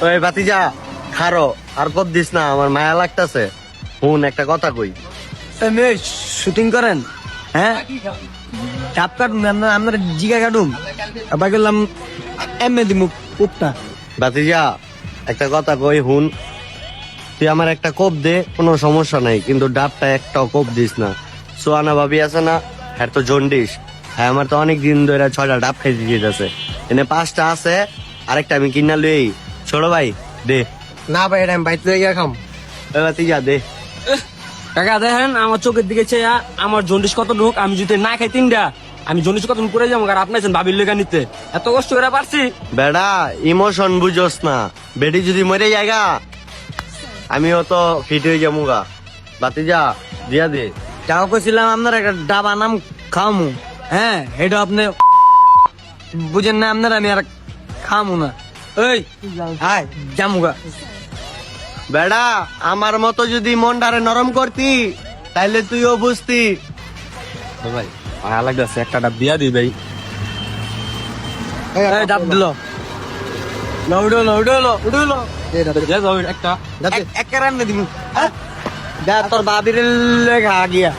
ওই ভাতিজা খারো আর কব দিস না, আমার মায়া লাগতাছে। হুন একটা কথা কই, শুটিং করেন হ্যাঁ, ডাব কাটুন আপনার জিগা কাটুন, আবার গেলাম এমনি দিমু কুপটা। ভাতিজা একটা কথা কই হুন, তুই আমার একটা কোপ দে, কোনো সমস্যা নাই, কিন্তু ডাবটা একটাও কোপ দিস না। সোয়ানা ভাবি আছে না, হ্যাঁ তো জন্ডিস, হ্যাঁ আমার তো অনেক দিন ধরে 6টা ডাব খাইতে দিতেছে, এনে 5টা আছে, আরেকটা আমি কিনা লই। ছোট ভাই দে। না ভাই এটা আমি বাইতে গিয়ে খাম। ওই ভাতিজা দে। কাকা দেখেন আমার চোখের দিকে চেয়ে আমার জন্ডিস কত ঢুক, আমি যদি না খাই 3টা আমি জন্ডিস কত করে যাবো। আর আপনি আছেন ভাবির লেখা নিতে, এত কষ্ট করে পারছি। বেড়া ইমোশন বুঝোস না, বেটি যদি মরে যায়গা আমিও তো ফিট হয়ে যাবো গা। ভাতিজা দিয়া দে। যাও কইছিলাম আপনার একটা ডাব আনাম খামু, হ্যাঁ এটা আপনি বুঝেন না, আপনার আমি আর খামু না। ওই হাই জামুগা। বেড়া আমার মতো যদি মনটারে নরম করতি তাইলে তুইও বুঝতি। ভাই ভালো লাগতেছে, একটা ডাব দিয়া দিই ভাই। এই ডাব দিল উঠলো দিয়ে যাও একটা। একের এমনি দিমু, যা তোর বাবির লেখা গিয়া।